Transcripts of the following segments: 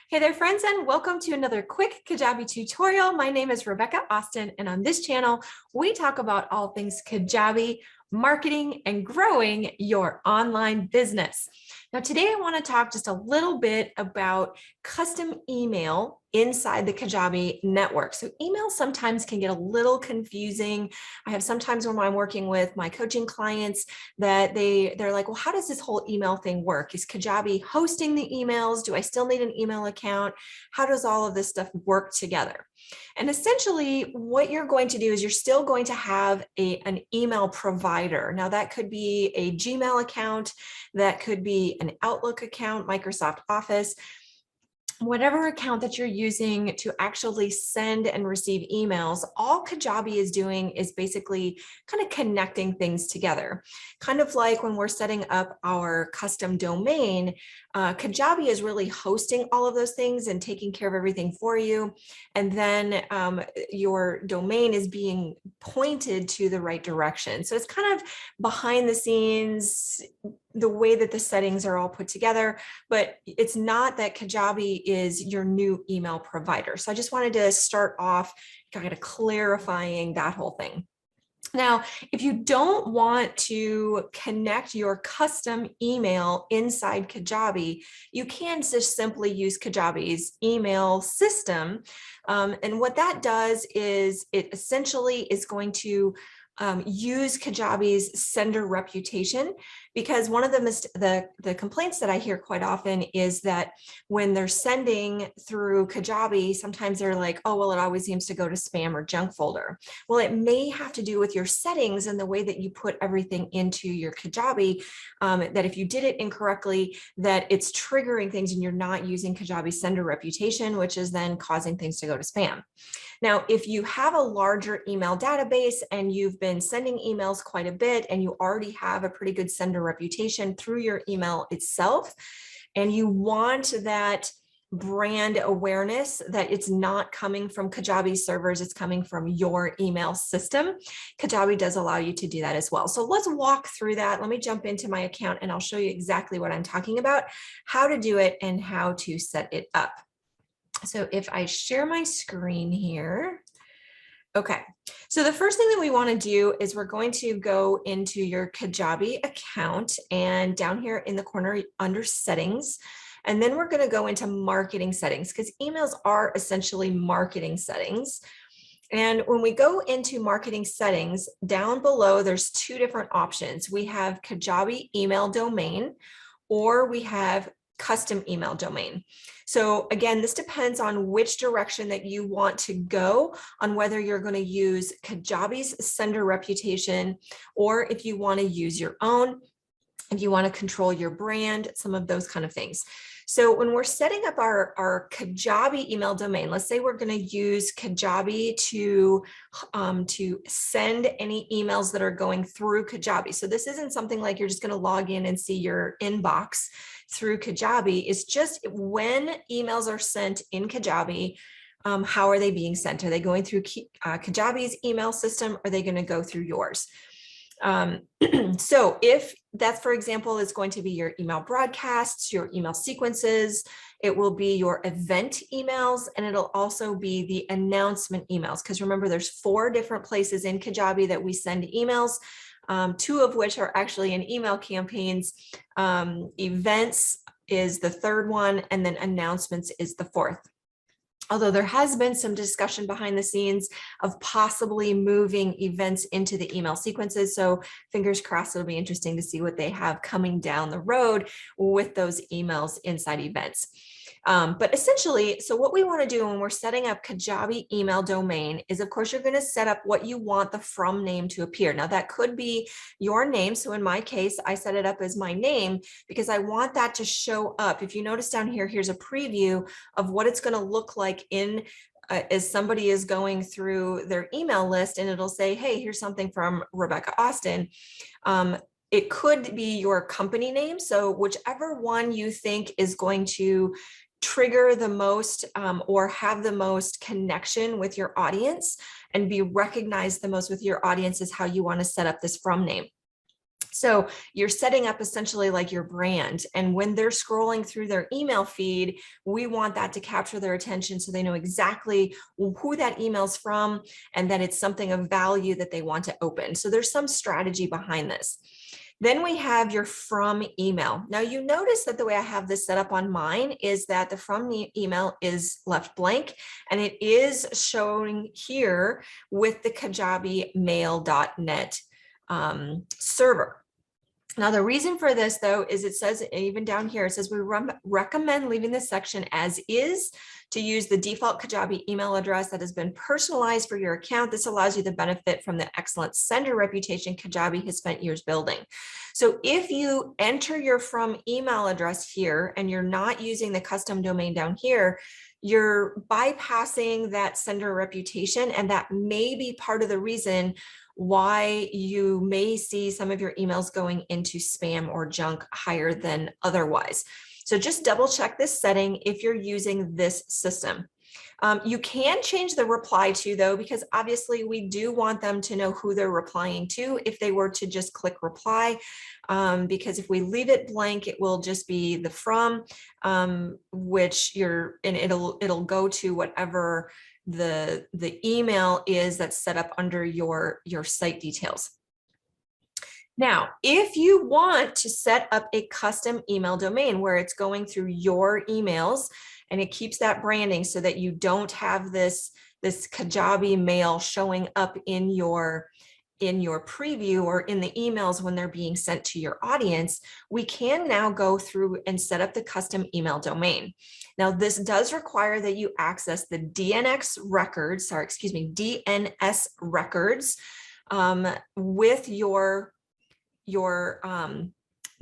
Hey there, friends, and welcome to another quick Kajabi tutorial. My name is 𝗥𝗘𝗦𝗢𝗓, and on this channel, we talk about all things Kajabi, marketing, and growing your online business. Now, today I want to talk just a little bit about custom email inside the Kajabi network. So email sometimes can get a little confusing. I have sometimes when I'm working with my coaching clients that they're like, well, how does this whole email thing work? Is Kajabi hosting the emails? Do I still need an email account? How does all of this stuff work together? And essentially what you're going to do is you're still going to have an email provider. Now that could be a Gmail account, that could be an Outlook account, Microsoft Office, whatever account that you're using to actually send and receive emails. All Kajabi is doing is basically kind of connecting things together. Kind of like when we're setting up our custom domain, Kajabi is really hosting all of those things and taking care of everything for you. And then your domain is being pointed to the right direction. So it's kind of behind the scenes, the way that the settings are all put together, but it's not that Kajabi is your new email provider. So I just wanted to start off kind of clarifying that whole thing. Now, if you don't want to connect your custom email inside Kajabi, you can just simply use Kajabi's email system. And what that does is it essentially is going to use Kajabi's sender reputation, because one of the complaints that I hear quite often is that when they're sending through Kajabi, sometimes they're like, oh, well, it always seems to go to spam or junk folder. Well, it may have to do with your settings and the way that you put everything into your Kajabi, that if you did it incorrectly, that it's triggering things and you're not using Kajabi's sender reputation, which is then causing things to go to spam. Now, if you have a larger email database and you've been sending emails quite a bit and you already have a pretty good sender reputation through your email itself, and you want that brand awareness that it's not coming from Kajabi servers, it's coming from your email system, Kajabi does allow you to do that as well. So let's walk through that. Let me jump into my account and I'll show you exactly what I'm talking about, how to do it and how to set it up. So if I share my screen here, okay. So the first thing that we want to do is we're going to go into your Kajabi account and down here in the corner under settings, and then we're going to go into marketing settings because emails are essentially marketing settings. And when we go into marketing settings, down below, there's two different options. We have Kajabi email domain, or we have custom email domain. So again, this depends on which direction that you want to go, on whether you're going to use Kajabi's sender reputation, or if you want to use your own, if you want to control your brand, some of those kind of things. So when we're setting up our Kajabi email domain, let's say we're going to use Kajabi to send any emails that are going through Kajabi. So this isn't something like you're just going to log in and see your inbox through Kajabi. It's just when emails are sent in Kajabi, how are they being sent? Are they going through Kajabi's email system? Or are they going to go through yours? So if that's, for example, is going to be your email broadcasts, your email sequences, it will be your event emails, and it'll also be the announcement emails. Because remember, there's 4 different places in Kajabi that we send emails, 2 of which are actually in email campaigns. Events is the 3rd one, and then announcements is the 4th. Although there has been some discussion behind the scenes of possibly moving events into the email sequences. So fingers crossed, it'll be interesting to see what they have coming down the road with those emails inside events. But essentially, so what we want to do when we're setting up Kajabi email domain is, of course, you're going to set up what you want the from name to appear. Now, that could be your name. So in my case, I set it up as my name because I want that to show up. If you notice down here, here's a preview of what it's going to look like in as somebody is going through their email list, and it'll say, hey, here's something from 𝗥𝗘𝗦𝗢𝗓. It could be your company name. So whichever one you think is going to trigger the most or have the most connection with your audience and be recognized the most with your audience is how you want to set up this from name. So you're setting up essentially like your brand. And when they're scrolling through their email feed, we want that to capture their attention so they know exactly who that email's from and that it's something of value that they want to open. So there's some strategy behind this. Then we have your from email. Now you notice that the way I have this set up on mine is that the from email is left blank and it is showing here with the kajabimail.net server. Now, the reason for this, though, is it says even down here, it says we recommend leaving this section as is to use the default Kajabi email address that has been personalized for your account. This allows you to benefit from the excellent sender reputation Kajabi has spent years building. So if you enter your from email address here and you're not using the custom domain down here, you're bypassing that sender reputation, and that may be part of the reason why you may see some of your emails going into spam or junk higher than otherwise. So just double check this setting if you're using this system. You can change the reply to, though, because obviously we do want them to know who they're replying to if they were to just click reply, because if we leave it blank, it will just be the from, which and it'll go to whatever the email is that's set up under your site details. Now, if you want to set up a custom email domain where it's going through your emails and it keeps that branding so that you don't have this Kajabi mail showing up in your preview or in the emails when they're being sent to your audience, we can now go through and set up the custom email domain. Now, this does require that you access the DNS records with your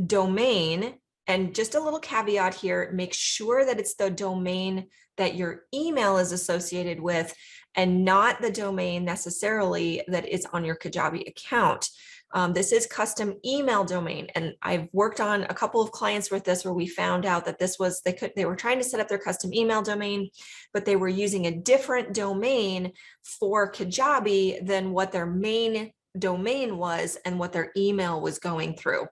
domain. And just a little caveat here, make sure that it's the domain that your email is associated with and not the domain necessarily that is on your Kajabi account. This is custom email domain, and I've worked on a couple of clients with this where we found out that this was, they were trying to set up their custom email domain, but they were using a different domain for Kajabi than what their main domain was and what their email was going through.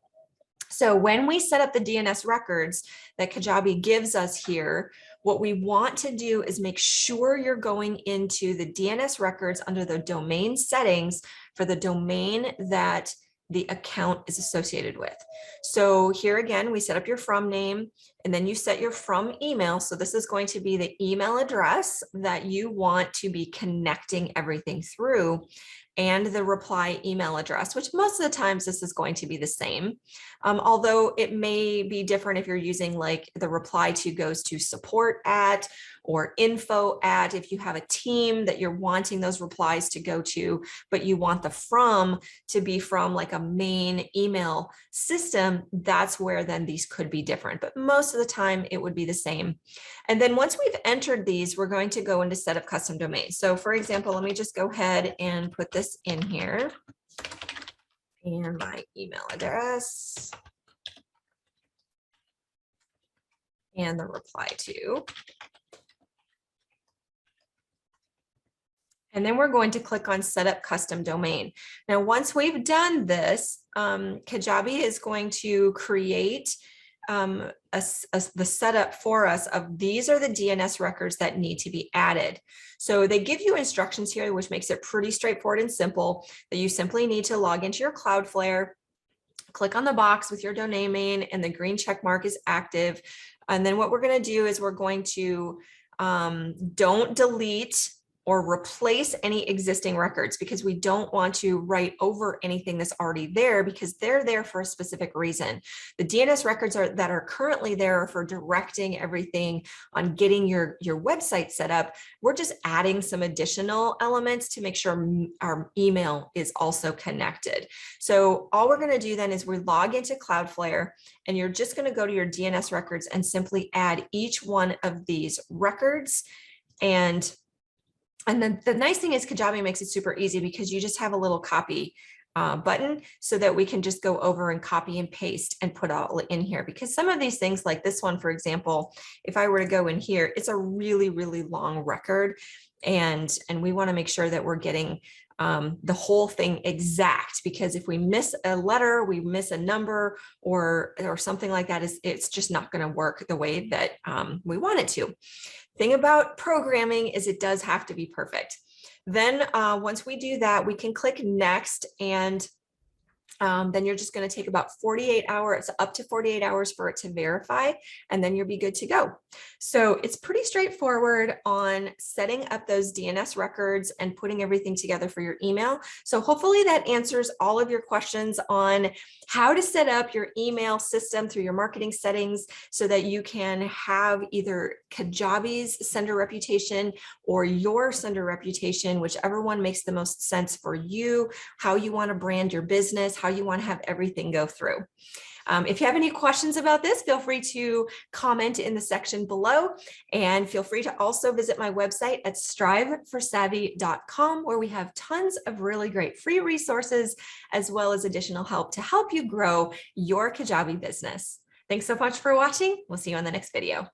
So when we set up the DNS records that Kajabi gives us here, what we want to do is make sure you're going into the DNS records under the domain settings for the domain that the account is associated with. So here again, we set up your from name and then you set your from email. So this is going to be the email address that you want to be connecting everything through, and the reply email address, which most of the times this is going to be the same. Although it may be different if you're using like the reply to goes to support at or info at, if you have a team that you're wanting those replies to go to, but you want the from to be from like a main email system, that's where then these could be different. But most of the time it would be the same. And then once we've entered these, we're going to go into set up custom domains. So for example, let me just go ahead and put this in here and my email address and the reply to. And then we're going to click on set up custom domain. Now, once we've done this, Kajabi is going to create the setup for us of these are the DNS records that need to be added. So they give you instructions here, which makes it pretty straightforward and simple, that you simply need to log into your Cloudflare, click on the box with your domain name and the green check mark is active. And then what we're going to do is we're going to don't delete or replace any existing records, because we don't want to write over anything that's already there, because they're there for a specific reason. The DNS records that are currently there are for directing everything on getting your website set up. We're just adding some additional elements to make sure our email is also connected. So all we're going to do then is we log into Cloudflare, and you're just going to go to your DNS records and simply add each one of these records. And then the nice thing is Kajabi makes it super easy, because you just have a little copy button so that we can just go over and copy and paste and put all in here. Because some of these things, like this one, for example, if I were to go in here, it's a really, really long record. And we want to make sure that we're getting the whole thing exact, because if we miss a letter, we miss a number or something like that, it's just not going to work the way that we want it to. Thing about programming is it does have to be perfect. Then once we do that, we can click next, and then you're just going to take about 48 hours, up to 48 hours for it to verify, and then you'll be good to go. So it's pretty straightforward on setting up those DNS records and putting everything together for your email. So hopefully that answers all of your questions on how to set up your email system through your marketing settings so that you can have either Kajabi's sender reputation or your sender reputation, whichever one makes the most sense for you, how you want to brand your business, how you want to have everything go through. If you have any questions about this, feel free to comment in the section below, and feel free to also visit my website at striveforsavvy.com, where we have tons of really great free resources as well as additional help to help you grow your Kajabi business. Thanks so much for watching. We'll see you on the next video.